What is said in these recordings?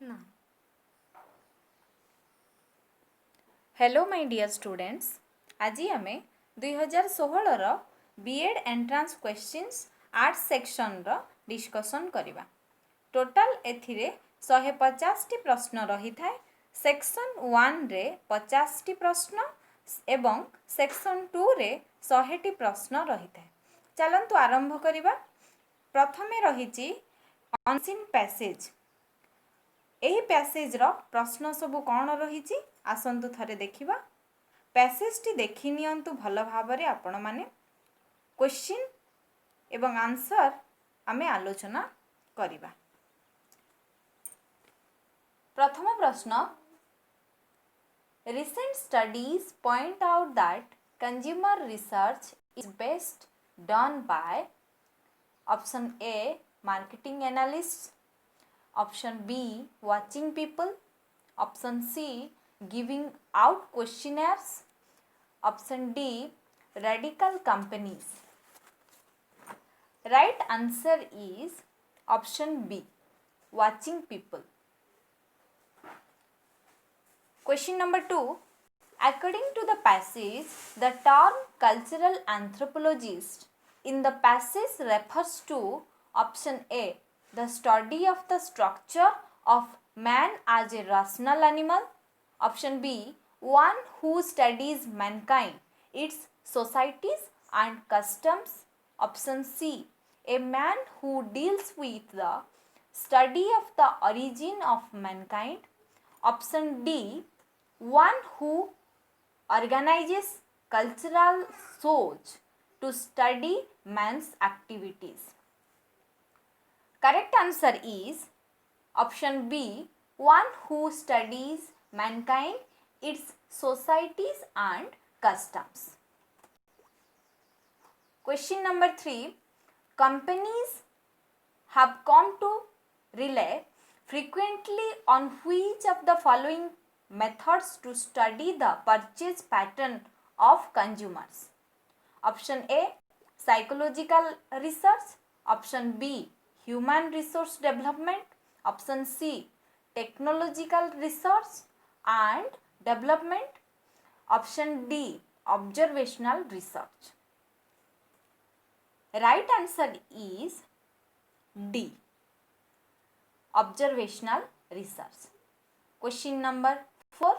ना। Hello my dear students, आज आम 2016 B Ed entrance questions arts section रो डिस्कशन करवा। टोटाल एथिरे 150 टी प्रश्न रही थाए। सेक्शन 1 रे 50 टी प्रश्न एवं सेक्शन 2 रे 100 टी प्रश्न रही थाए। चलंतु आरंभ करवा। प्रथमे रही अनसीन पैसेज। यही पैसेज रो प्रश्न सबु कौन रही आसतु थरे देखिबा। पैसेज टी देखि नियंतु भल भाबरे आपण माने क्वेश्चन एवं आंसर आमे आलोचना करिबा। प्रथम प्रश्न, recent studies point out that consumer research is best done by option A marketing analysts, option B watching people, option C giving out questionnaires, option D radical companies. Right answer is option B watching people. Question number 2. According to the passage, the term cultural anthropologist in the passage refers to option A, the study of the structure of man as a rational animal, option B, one who studies mankind, its societies and customs, option C, a man who deals with the study of the origin of mankind, option D, one who organizes cultural shows to study man's activities. Correct answer is option B, one who studies mankind, its societies and customs. Question number 3. Companies have come to rely frequently on which of the following methods to study the purchase pattern of consumers? Option A, psychological research, option B, human resource development, option C, technological research and development, option D, observational research. Right answer is D, observational research. Question number 4.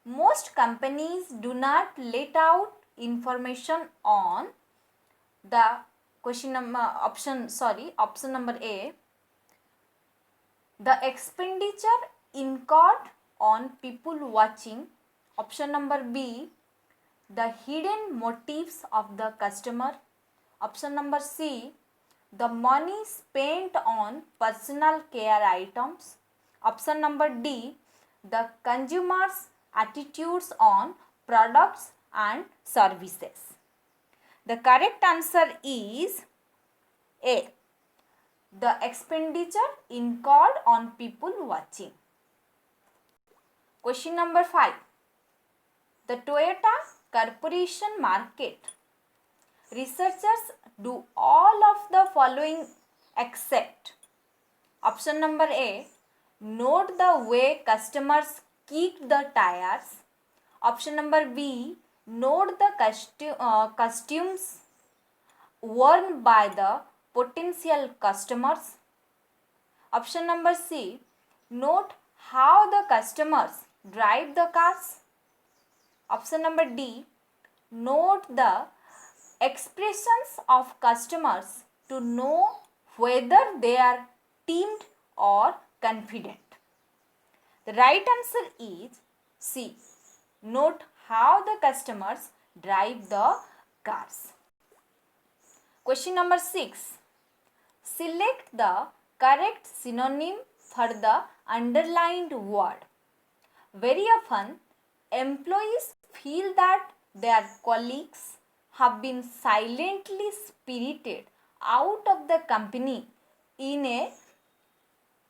Most companies do not let out information on the option number A, the expenditure incurred on people watching, option number B, the hidden motives of the customer, option number C, the money spent on personal care items, option number D, the consumer's attitudes on products and services. The correct answer is A, the expenditure incurred on people watching. Question number 5. The Toyota Corporation market. Researchers do all of the following except option number A, note the way customers kick the tires, option number B, note the costumes worn by the potential customers, option number C, note how the customers drive the cars, option number D, note the expressions of customers to know whether they are timid or confident. The right answer is C, note how the customers drive the cars. Question number 6. Select the correct synonym for the underlined word. Very often, employees feel that their colleagues have been silently spirited out of the company in a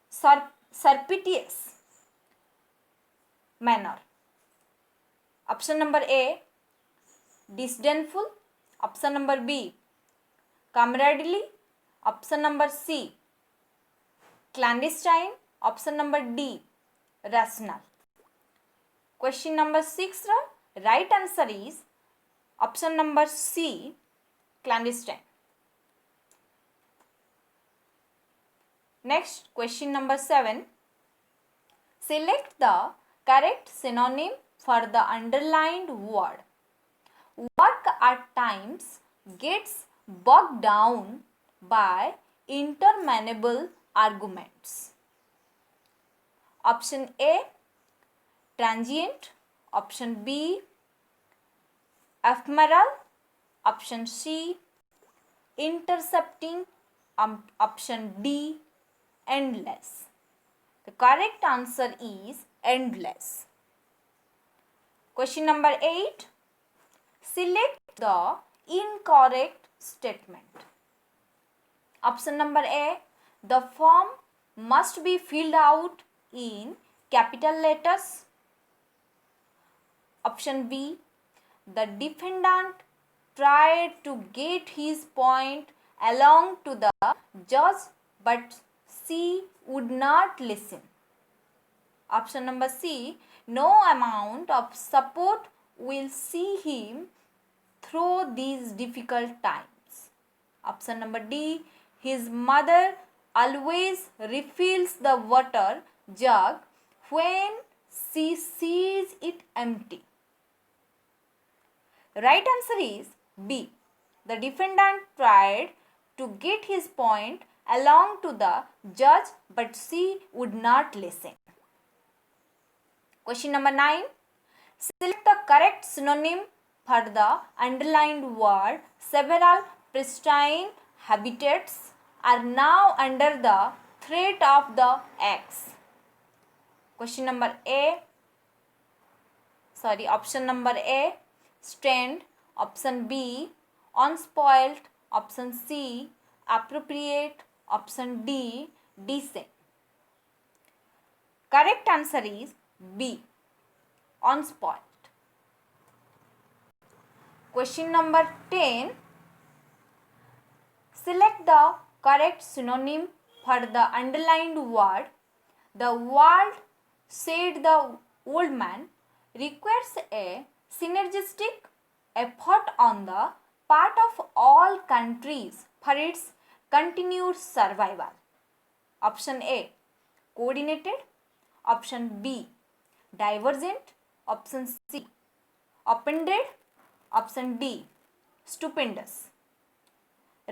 surreptitious manner. Option number A, disdainful, option number B, camaraderie, option number C, clandestine, Option number D, rational. Question number 6 ra right answer is option number C, clandestine. Next, question number 7. Select the correct synonym for the underlined word. Work at times gets bogged down by interminable arguments. Option A, transient. Option B, ephemeral. Option C, intercepting. Option D, endless. The correct answer is endless. Question number 8. Select the incorrect statement. Option number A, the form must be filled out in capital letters. Option B, the defendant tried to get his point along to the judge but she would not listen. Option number C, no amount of support will see him through these difficult times. Option number D, his mother always refills the water jug when she sees it empty. Right answer is B. The defendant tried to get his point along to the judge but she would not listen. Question number 9. Select the correct synonym for the underlined word. Several pristine habitats are now under the threat of the axe. Question number A. Option number A, strained. Option B, unspoiled. Option C, appropriate. Option D, decent. Correct answer is B, unspoiled. Question number 10. Select the correct synonym for the underlined word. The word, said the old man, requires a synergistic effort on the part of all countries for its continued survival. Option A, coordinated. Option B, divergent. Option C, appended. Option D, stupendous.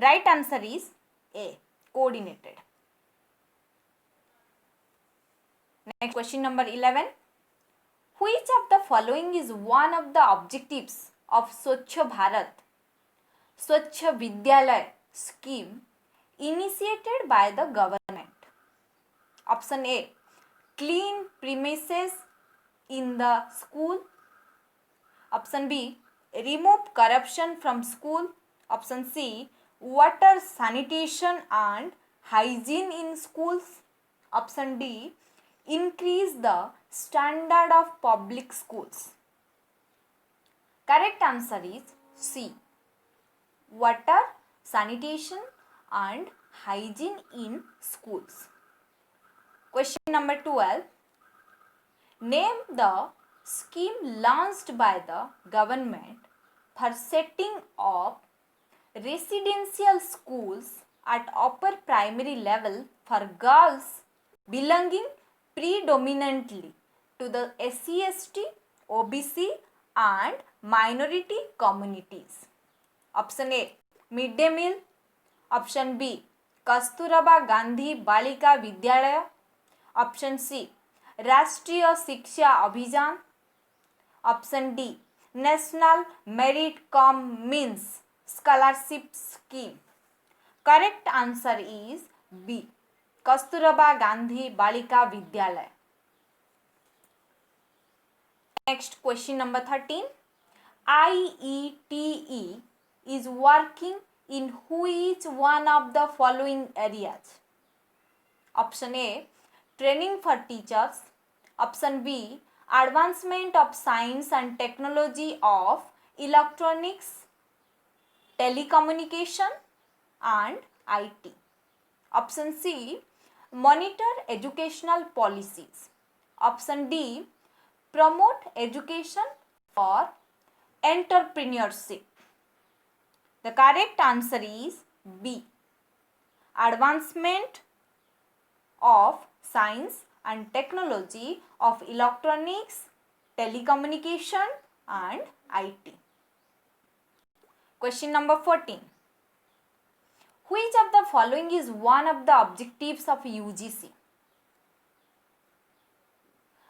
Right answer is A, coordinated. Next, question number 11. Which of the following is one of the objectives of Swachh Bharat, Swachh Vidyalaya scheme initiated by the government? Option A, clean premises in the school. Option B, remove corruption from school. Option C, water sanitation and hygiene in schools. Option D, increase the standard of public schools. Correct answer is C, water sanitation and hygiene in schools. Question number 12. Name the scheme launched by the government for setting up residential schools at upper primary level for girls belonging predominantly to the SC/ST, OBC and minority communities. Option A, midday meal. Option B, Kasturba Gandhi Balika Vidyalaya. Option C, Rashtriya Shiksha Abhijan. Option D, National Merit Cum Means Scholarship Scheme. Correct answer is B, Kasturba Gandhi Balika Vidyalaya. Next, question number 13. IETE is working in which one of the following areas? Option A, training for teachers. Option B, advancement of science and technology of electronics, telecommunication and IT. Option C, monitor educational policies. Option D, promote education for entrepreneurship. The correct answer is B, advancement of science and technology of electronics, telecommunication and IT. Question number 14. Which of the following is one of the objectives of UGC?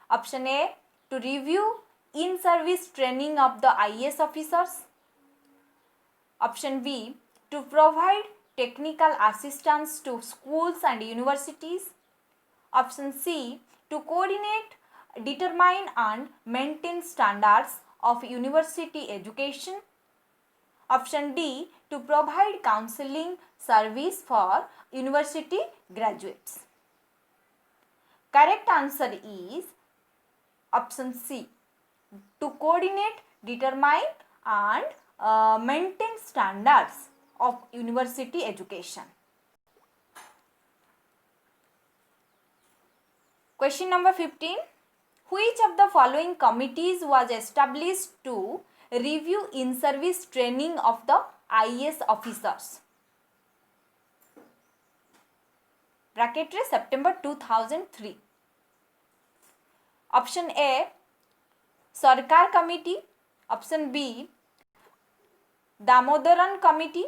Option A, to review in-service training of the IAS officers. Option B, to provide technical assistance to schools and universities. Option C, to coordinate, determine and maintain standards of university education. Option D, to provide counseling service for university graduates. Correct answer is option C, to coordinate, determine and maintain standards of university education. Question number 15. Which of the following committees was established to review in-service training of the IAS officers? Bracket September 2003. Option A, Sarkar Committee. Option B, Damodaran Committee.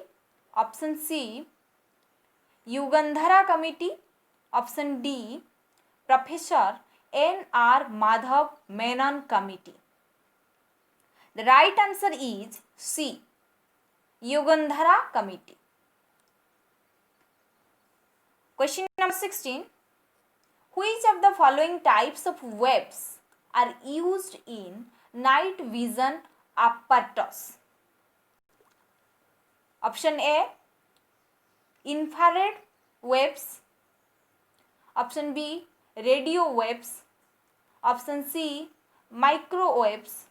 Option C, Yugandhara Committee. Option D, Professor N.R. Madhav Menon Committee. The right answer is C, Yugandhara Committee. Question number 16. Which of the following types of waves are used in night vision apparatus? Option A, infrared waves. Option B, radio waves. Option C, microwaves.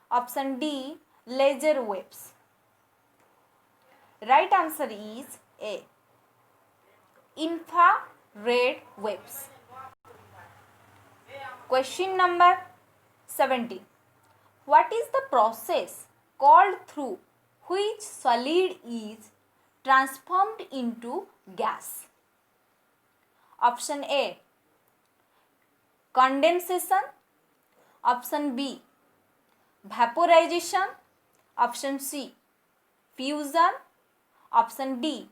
Option D, laser waves. Right answer is A, infrared waves. Question number 17. What is the process called through which solid is transformed into gas? Option A, condensation. Option B, vaporization. Option C, fusion. Option D,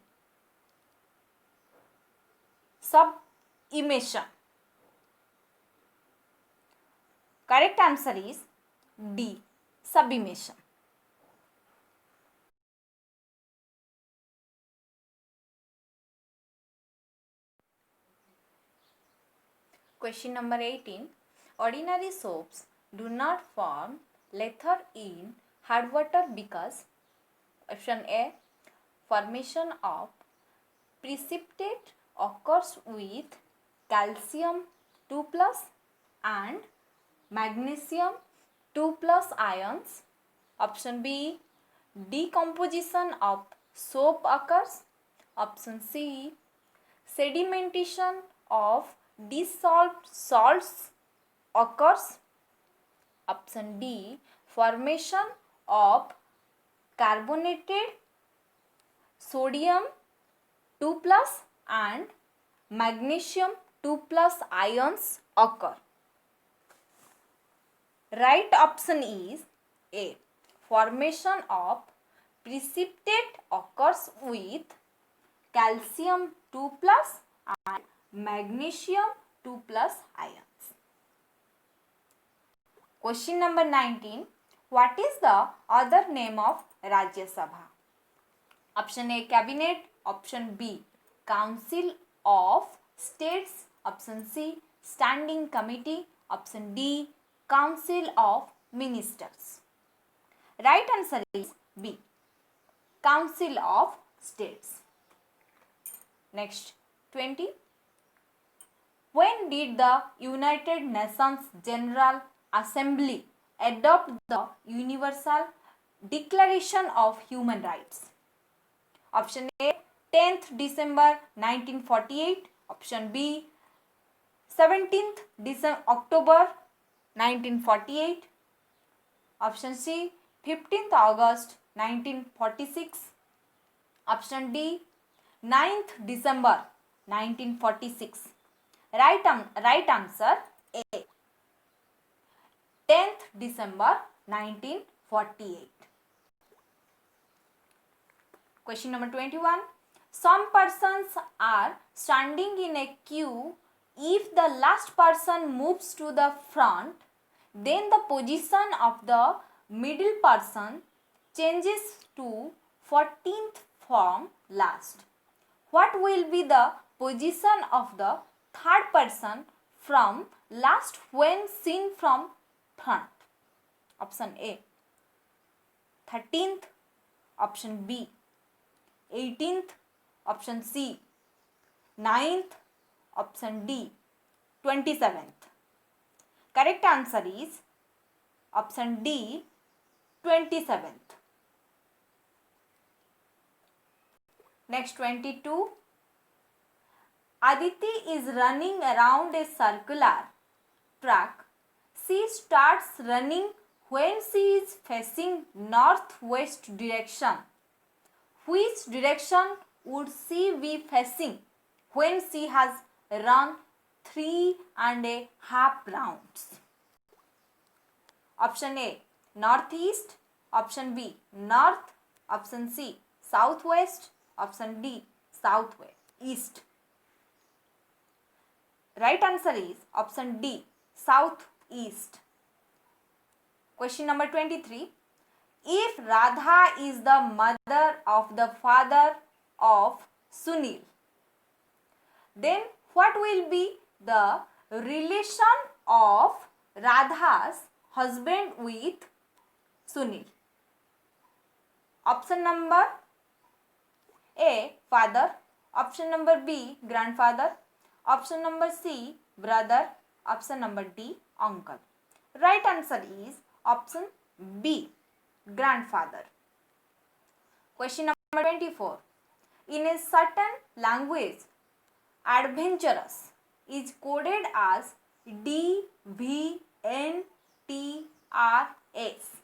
sublimation. Correct answer is D, sublimation. Question number 18. Ordinary soaps do not form lather in hard water because option A, formation of precipitate occurs with calcium 2 plus and magnesium 2 plus ions. Option B, decomposition of soap occurs. Option C, sedimentation of dissolved salts occurs. Option D, formation of carbonated sodium 2 plus and magnesium 2 plus ions occur. Right option is A, formation of precipitate occurs with calcium 2 plus and magnesium 2 plus ions. Question number 19. What is the other name of Rajya Sabha? Option A, Cabinet. Option B, Council of States. Option C, Standing Committee. Option D, Council of Ministers. Right answer is B, Council of States. Next, 20. When did the United Nations General Assembly adopt the Universal Declaration of Human Rights? Option A, 10th December 1948. Option B, 17th October 1948. Option C, 15th August 1946. Option D, 9th December 1946. Right answer A, 10th December 1948. Question number 21. Some persons are standing in a queue. If the last person moves to the front, then the position of the middle person changes to 14th from last. What will be the position of the third person from last when seen from front? Option A, 13th. Option B, 18th. Option C, 9th. Option D, 27th. Correct answer is option D, 27th. Next, 22. Aditi is running around a circular track. She starts running when she is facing northwest direction. Which direction would she be facing when she has run 3.5 rounds? Option A, northeast. Option B, north. Option C, southwest. Option D, southwest, east. Right answer is option D, southeast. Question number 23. If Radha is the mother of the father of Sunil, then what will be the relation of Radha's husband with Sunil? Option number A, father. Option number B, grandfather. Option number C, brother. Option number D, uncle. Right answer is option B, grandfather. Question number 24. In a certain language, adventurous is coded as DVNTRS.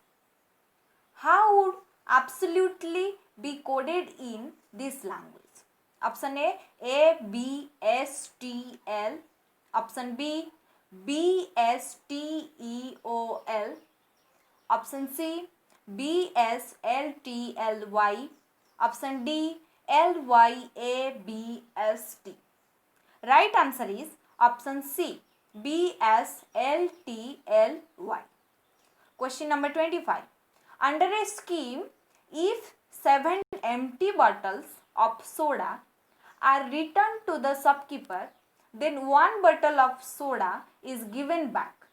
How would absolutely be coded in this language? Option A, ABSTL. Option B, BSTEOL. Option C, BSLTLY. Option D, LYABST. Right answer is option C, BSLTLY. Question number 25. Under a scheme, if 7 empty bottles of soda are returned to the shopkeeper, then 1 bottle of soda is given back.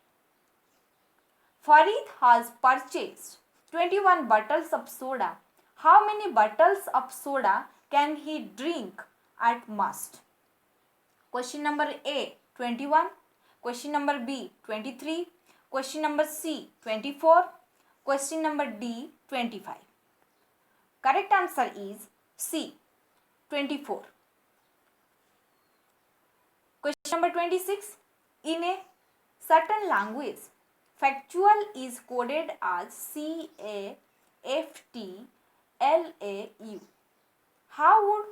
Farid has purchased 21 bottles of soda. How many bottles of soda can he drink at most? Question number A, 21. Question number B, 23. Question number C, 24. Question number D, 25. Correct answer is C, 24. Question number 26. In a certain language, factual is coded as CAFTLAU. How would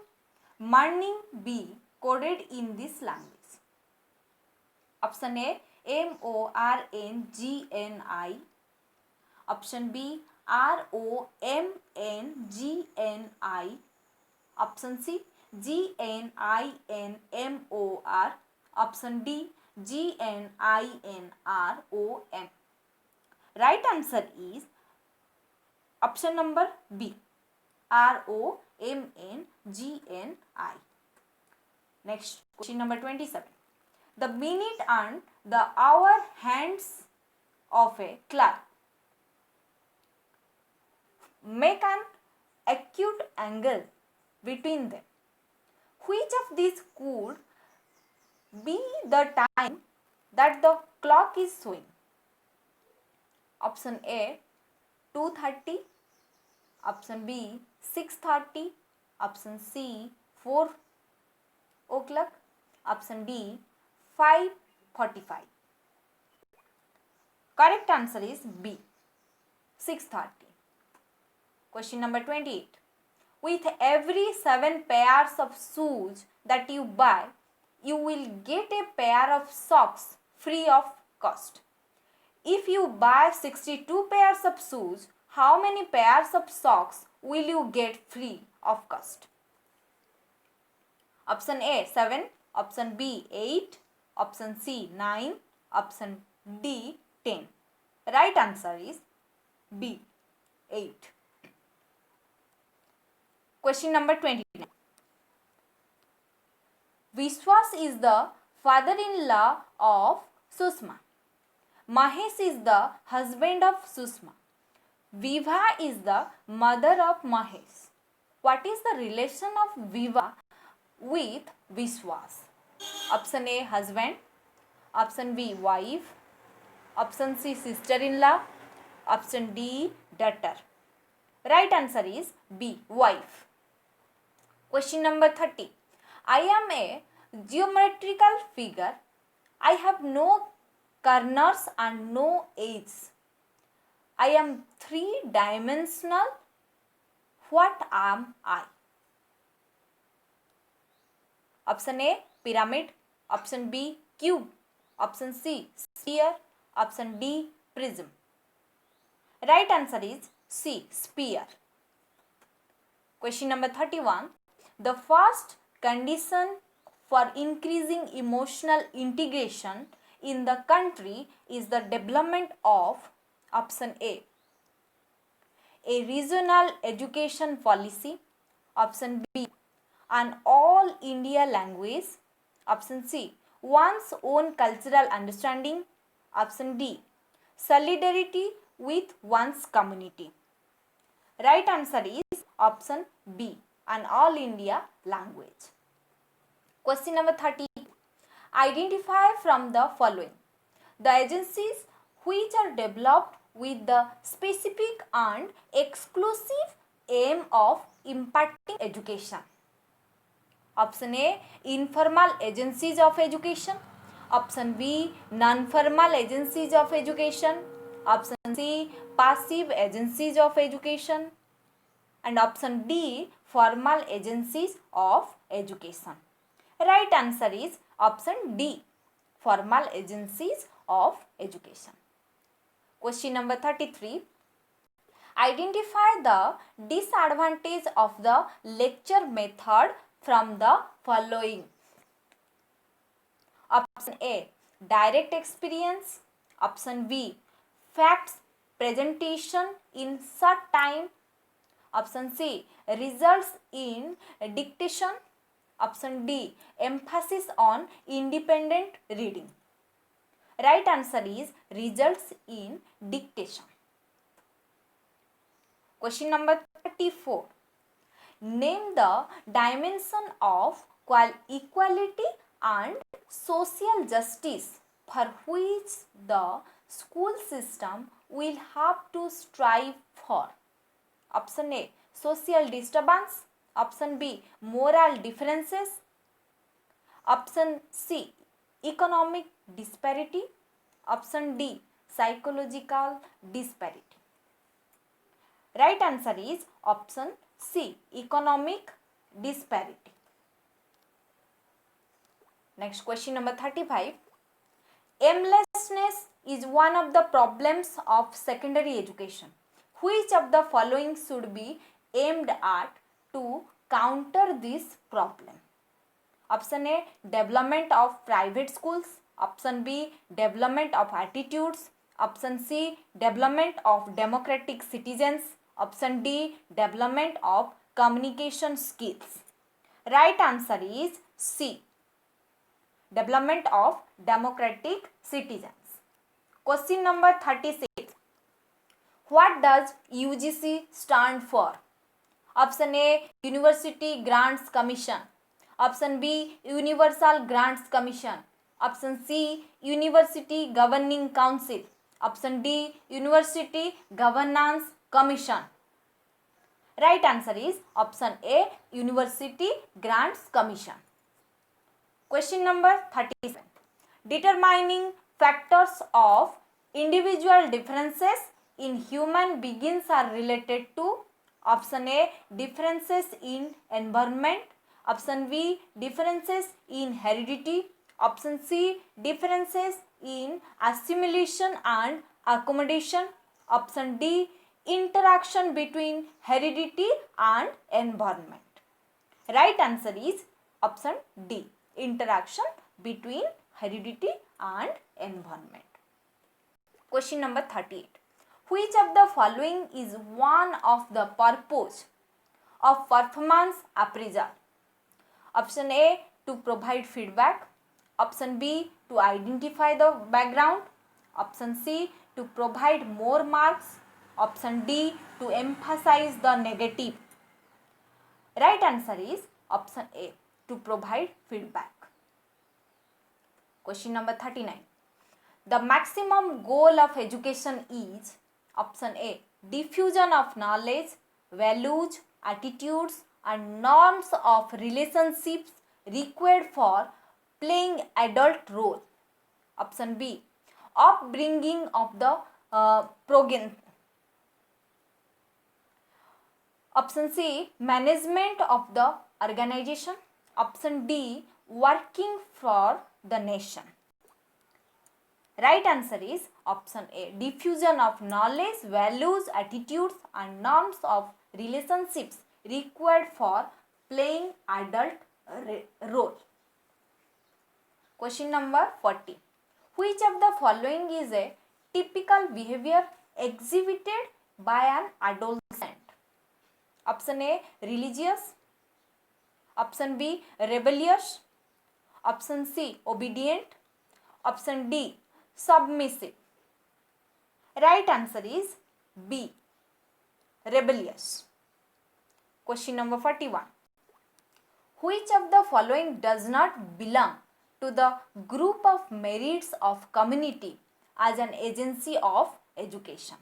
morning be coded in this language? Option A, MORNGNI. Option B, ROMNGNI. Option C, GNINMOR. Option D, GNINROM. Right answer is option number B, ROMNGNI. Next, question number 27. The minute and the hour hands of a clock make an acute angle between them. Which of these could be the time that the clock is showing? Option A, 2:30. Option B, 6:30. Option C, 4 o'clock. Option D 5:45. Correct answer is B 6:30. Question number 28. With every 7 pairs of shoes that you buy, you will get a pair of socks free of cost. If you buy 62 pairs of shoes, how many pairs of socks will you get free of cost? Option A 7, option B 8, option C 9, option D 10. Right answer is B 8. Question number 29. Vishwas is the father-in-law of Sushma. Mahesh is the husband of Sushma. Viva is the mother of Mahesh. What is the relation of Viva with Vishwas? Option A husband, option B wife, option C sister-in-law, option D daughter. Right answer is B wife. Question number 30. I am a geometrical figure. I have no corners and no edges. I am three-dimensional. What am I? Option A pyramid, option B cube, option C sphere, option D prism. Right answer is C sphere. Question number 31. The first condition for increasing emotional integration in the country is the development of option A regional education policy, option B an all India language, option C one's own cultural understanding, option D solidarity with one's community. Right answer is option B an all India language. Question number 30. Identify from the following the agencies which are developed with the specific and exclusive aim of imparting education. Option A informal agencies of education, option B non-formal agencies of education, option C passive agencies of education, and option D formal agencies of education. Right answer is option D formal agencies of education. Question number 33. Identify the disadvantage of the lecture method from the following. Option A direct experience, option B facts presentation in short time, option C results in dictation, option D emphasis on independent reading. Right answer is results in dictation. Question number 34. Name the dimension of equality and social justice for which the school system will have to strive for. Option A social disturbance, option B moral differences, option C economic disparity, option D psychological disparity. Right answer is option C economic disparity. Next question number 35. Aimlessness is one of the problems of secondary education. Which of the following should be aimed at to counter this problem? Option A development of private schools, option B development of attitudes, option C development of democratic citizens, option D development of communication skills. Right answer is C development of democratic citizens. Question number 36. What does UGC stand for? Option A University Grants Commission, option B Universal Grants Commission, option C University Governing Council, option D University Governance Commission. Right answer is option A University Grants Commission. Question number 37. Determining factors of individual differences in human beings are related to option A, differences in environment, option B, differences in heredity, option C, differences in assimilation and accommodation, option D, interaction between heredity and environment. Right answer is option D, interaction between heredity and environment. Question number 38. Which of the following is one of the purpose of performance appraisal? Option A, to provide feedback. Option B, to identify the background. Option C, to provide more marks. Option D, to emphasize the negative. Right answer is option A, to provide feedback. Question number 39. The maximum goal of education is option A, diffusion of knowledge, values, attitudes and norms of relationships required for playing adult role. Option B, upbringing of the progeny. Option C, management of the organization. Option D, working for the nation. Right answer is option A, diffusion of knowledge, values, attitudes and norms of relationships required for playing adult role. Question number 40. Which of the following is a typical behavior exhibited by an adolescent? Option A, religious. Option B, rebellious. Option C, obedient. Option D, submissive. Right answer is B, rebellious. Question number 41. Which of the following does not belong to the group of merits of community as an agency of education?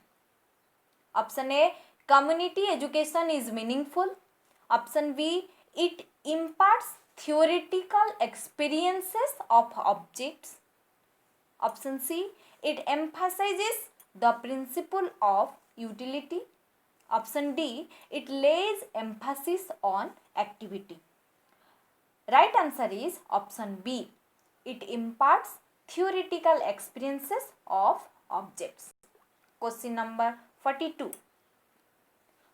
Option A, community education is meaningful. Option B, it imparts theoretical experiences of objects. Option C, it emphasizes the principle of utility. Option D, it lays emphasis on activity. Right answer is option B, it imparts theoretical experiences of objects. Question number 42.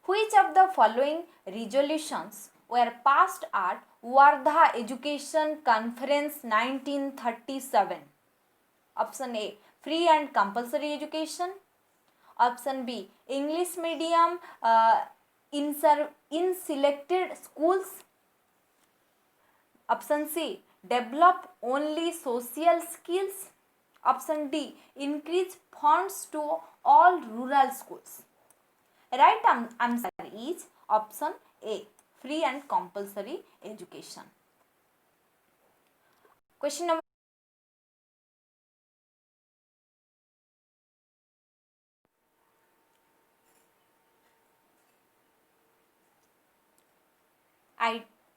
Which of the following resolutions were passed at Wardha Education Conference 1937? Option A, free and compulsory education. Option B, English medium in selected schools. Option C, develop only social skills. Option D, increase funds to all rural schools. Right answer is option A, free and compulsory education. Question number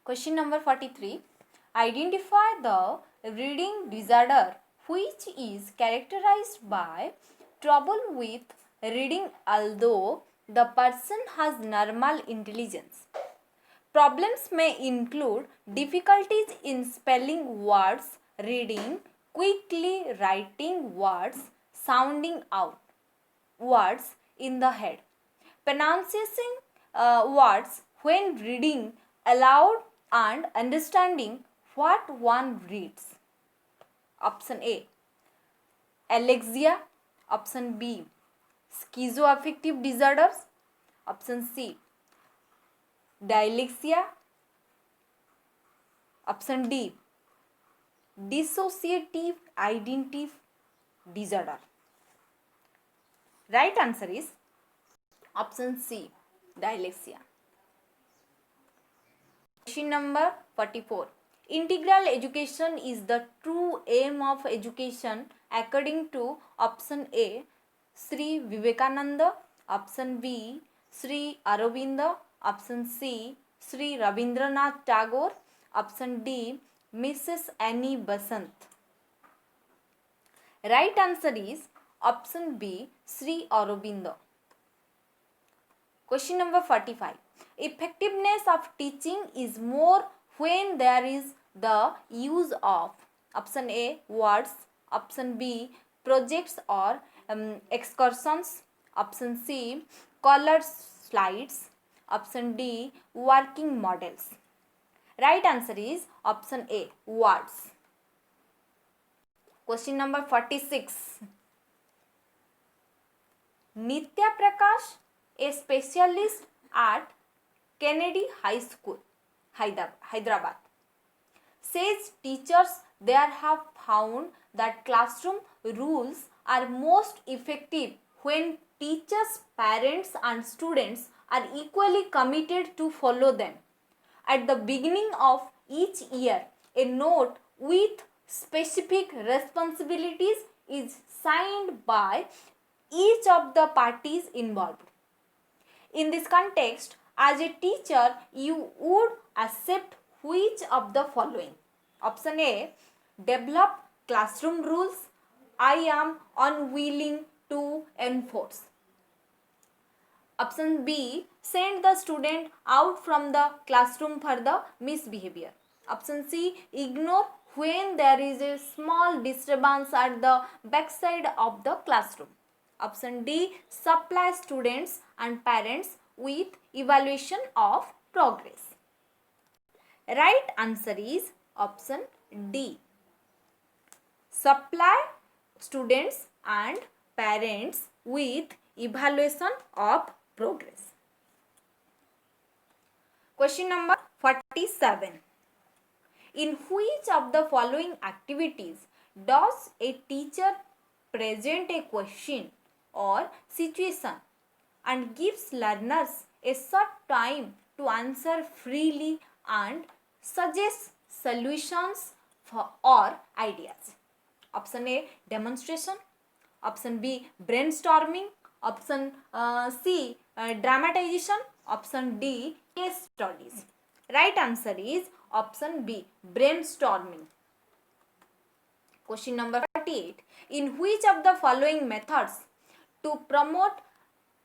Question number 43. Identify the reading disorder which is characterized by trouble with reading although the person has normal intelligence. Problems may include difficulties in spelling words, reading quickly, writing words, sounding out words in the head, pronouncing words when reading aloud and understanding what one reads. Option A, alexia. Option B, schizoaffective disorders. Option C, dyslexia. Option D, dissociative identity disorder. Right answer is option C, dyslexia. Question number 44. Integral education is the true aim of education according to option A, Sri Vivekananda. Option B, Sri Aurobindo. Option C, Sri Rabindranath Tagore. Option D, Mrs. Annie Basant. Right answer is option B, Sri Aurobindo. Question number 45. Effectiveness of teaching is more when there is the use of option A, words, option B, projects or excursions, option C, colored slides, option D, working models. Right answer is option A, words. Question number 46. Nitya Prakash, a specialist at Kennedy High School, Hyderabad, says teachers there have found that classroom rules are most effective when teachers, parents and students are equally committed to follow them. At the beginning of each year, a note with specific responsibilities is signed by each of the parties involved. In this context, as a teacher, you would accept which of the following? Option A, develop classroom rules I am unwilling to enforce. Option B, send the student out from the classroom for the misbehavior. Option C, ignore when there is a small disturbance at the backside of the classroom. Option D, supply students and parents with evaluation of progress. Right answer is option D. Supply students and parents with evaluation of progress. Question number 47. In which of the following activities does a teacher present a question or situation and gives learners a short time to answer freely and suggest solutions or ideas? Option A, demonstration. Option B, brainstorming. Option C, dramatization. Option D, case studies. Right answer is option B, brainstorming. Question number 48. In which of the following methods to promote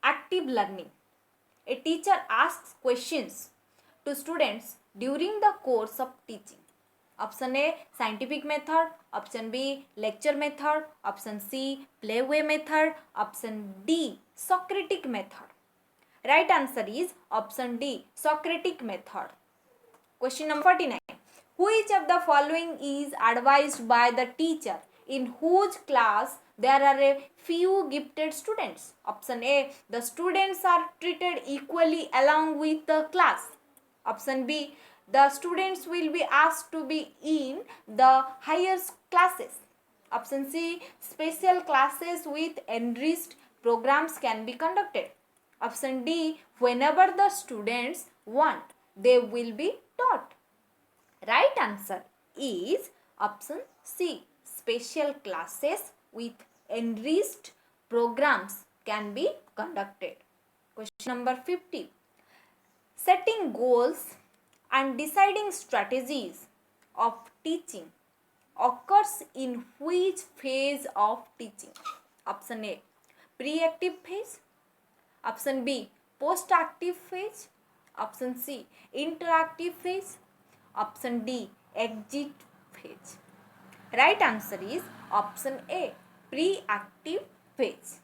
active learning, a teacher asks questions to students during the course of teaching? Option A, scientific method. Option B, lecture method. Option C, playway method. Option D, Socratic method. Right answer is option D, Socratic method. Question number 49. Which of the following is advised by the teacher in whose class there are a few gifted students? Option A, the students are treated equally along with the class. Option B, the students will be asked to be in the higher classes. Option C, special classes with enriched programs can be conducted. Option D, whenever the students want, they will be taught. Right answer is option C, special classes with enriched programs can be conducted. Question number 50. Setting goals and deciding strategies of teaching occurs in which phase of teaching? Option A, pre-active phase. Option B, post-active phase. Option C, interactive phase. Option D, exit phase. Right answer is option A, pre-active phase.